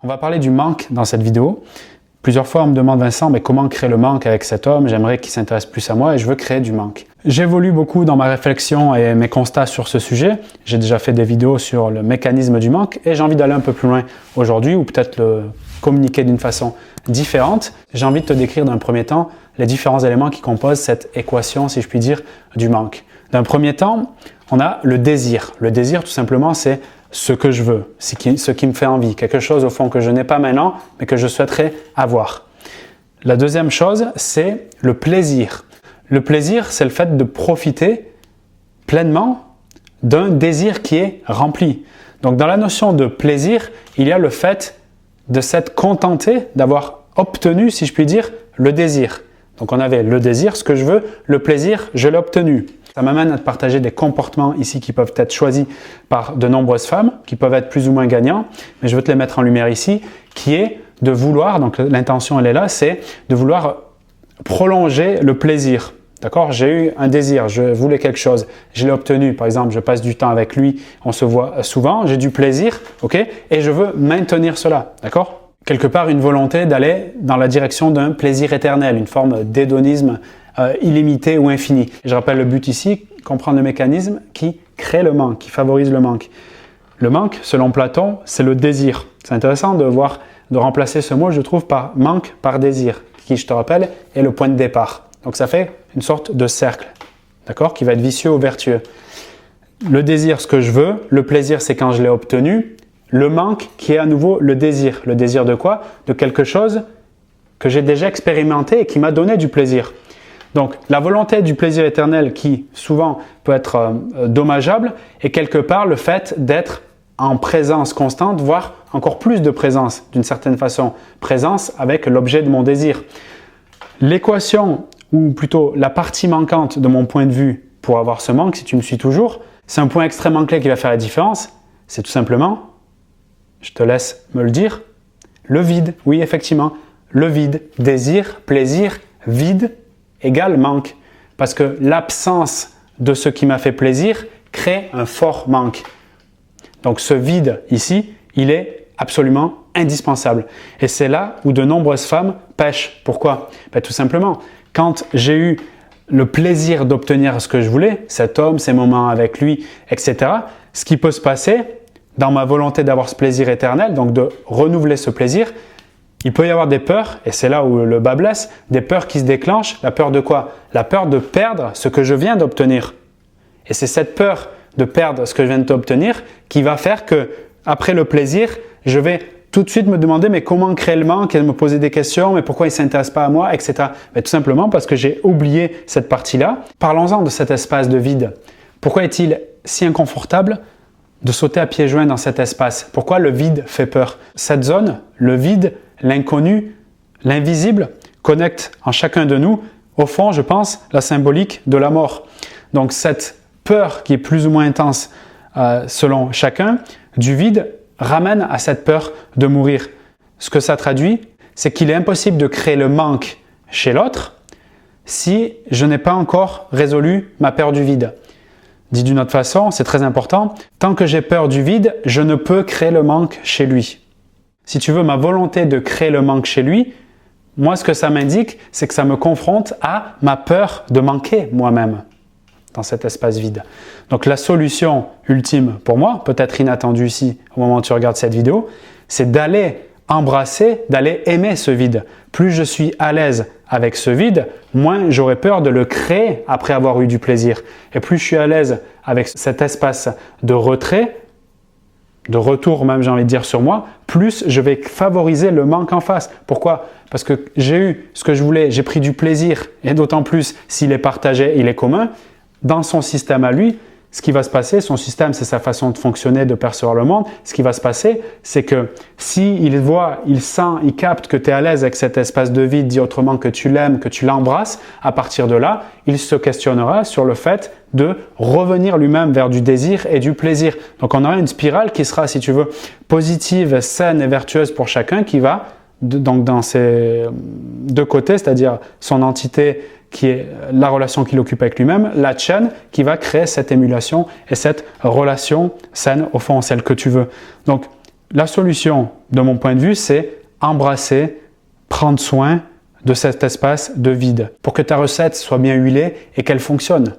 On va parler du manque dans cette vidéo. Plusieurs fois, on me demande, Vincent, mais comment créer le manque avec cet homme? J'aimerais qu'il s'intéresse plus à moi et je veux créer du manque. J'évolue beaucoup dans ma réflexion et mes constats sur ce sujet. J'ai déjà fait des vidéos sur le mécanisme du manque et j'ai envie d'aller un peu plus loin aujourd'hui ou peut-être le communiquer d'une façon différente. J'ai envie de te décrire d'un premier temps les différents éléments qui composent cette équation, si je puis dire, du manque. D'un premier temps, on a le désir. Le désir, tout simplement, c'est ce que je veux, ce qui me fait envie, quelque chose au fond que je n'ai pas maintenant, mais que je souhaiterais avoir. La deuxième chose, c'est le plaisir. Le plaisir, c'est le fait de profiter pleinement d'un désir qui est rempli. Donc dans la notion de plaisir, il y a le fait de s'être contenté, d'avoir obtenu, si je puis dire, le désir. Donc on avait le désir, ce que je veux, le plaisir, je l'ai obtenu. Ça m'amène à te partager des comportements ici qui peuvent être choisis par de nombreuses femmes, qui peuvent être plus ou moins gagnants, mais je veux te les mettre en lumière ici, qui est de vouloir, donc l'intention elle est là, c'est de vouloir prolonger le plaisir. D'accord? J'ai eu un désir, je voulais quelque chose, je l'ai obtenu, par exemple, je passe du temps avec lui, on se voit souvent, j'ai du plaisir, ok? Et je veux maintenir cela, d'accord? Quelque part, une volonté d'aller dans la direction d'un plaisir éternel, une forme d'hédonisme illimité ou infini. Et je rappelle le but ici, comprendre le mécanisme qui crée le manque, qui favorise le manque. Le manque, selon Platon, c'est le désir. C'est intéressant de remplacer ce mot, je trouve, par manque, par désir, qui, je te rappelle, est le point de départ. Donc ça fait une sorte de cercle, d'accord, qui va être vicieux ou vertueux. Le désir, ce que je veux, le plaisir, c'est quand je l'ai obtenu. Le manque, qui est à nouveau le désir. Le désir de quoi? De quelque chose que j'ai déjà expérimenté et qui m'a donné du plaisir. Donc, la volonté du plaisir éternel qui, souvent, peut être dommageable est quelque part le fait d'être en présence constante, voire encore plus de présence, d'une certaine façon. Présence avec l'objet de mon désir. L'équation, ou plutôt la partie manquante de mon point de vue pour avoir ce manque, si tu me suis toujours, c'est un point extrêmement clé qui va faire la différence. C'est tout simplement, je te laisse me le dire, le vide. Oui, effectivement, le vide. Désir, plaisir, vide égale manque. Parce que l'absence de ce qui m'a fait plaisir crée un fort manque. Donc ce vide ici, il est absolument indispensable. Et c'est là où de nombreuses femmes pêchent. Pourquoi? Tout simplement, quand j'ai eu le plaisir d'obtenir ce que je voulais, cet homme, ces moments avec lui, etc., ce qui peut se passer dans ma volonté d'avoir ce plaisir éternel, donc de renouveler ce plaisir, il peut y avoir des peurs, et c'est là où le bas blesse, des peurs qui se déclenchent. La peur de quoi? La peur de perdre ce que je viens d'obtenir. Et c'est cette peur de perdre ce que je viens d'obtenir qui va faire que, après le plaisir, je vais tout de suite me demander mais comment créer le manque et me poser des questions, mais pourquoi il ne s'intéresse pas à moi, etc. Mais tout simplement parce que j'ai oublié cette partie-là. Parlons-en de cet espace de vide. Pourquoi est-il si inconfortable de sauter à pieds joints dans cet espace? Pourquoi le vide fait peur? Cette zone, le vide, l'inconnu, l'invisible, connecte en chacun de nous, au fond, je pense, la symbolique de la mort. Donc cette peur qui est plus ou moins intense selon chacun, du vide, ramène à cette peur de mourir. Ce que ça traduit, c'est qu'il est impossible de créer le manque chez l'autre si je n'ai pas encore résolu ma peur du vide. Dit d'une autre façon, c'est très important, tant que j'ai peur du vide, je ne peux créer le manque chez lui. Si tu veux, ma volonté de créer le manque chez lui, moi ce que ça m'indique, c'est que ça me confronte à ma peur de manquer moi-même dans cet espace vide. Donc la solution ultime pour moi, peut-être inattendue ici au moment où tu regardes cette vidéo, c'est d'aller embrasser, d'aller aimer ce vide. Plus je suis à l'aise avec ce vide, moins j'aurai peur de le créer après avoir eu du plaisir. Et plus je suis à l'aise avec cet espace de retrait, de retour même j'ai envie de dire sur moi, plus je vais favoriser le manque en face. Pourquoi? Parce que j'ai eu ce que je voulais, j'ai pris du plaisir, et d'autant plus s'il est partagé, il est commun, dans son système à lui, ce qui va se passer, son système c'est sa façon de fonctionner, de percevoir le monde, ce qui va se passer c'est que s'il voit, il sent, il capte que tu es à l'aise avec cet espace de vide, dit autrement que tu l'aimes, que tu l'embrasses, à partir de là, il se questionnera sur le fait de revenir lui-même vers du désir et du plaisir. Donc on aura une spirale qui sera, si tu veux, positive, saine et vertueuse pour chacun qui va donc dans ces deux côtés, c'est-à-dire son entité qui est la relation qu'il occupe avec lui-même, la chaîne qui va créer cette émulation et cette relation saine, au fond, celle que tu veux. Donc, La solution, de mon point de vue, c'est embrasser, prendre soin de cet espace de vide pour que ta recette soit bien huilée et qu'elle fonctionne.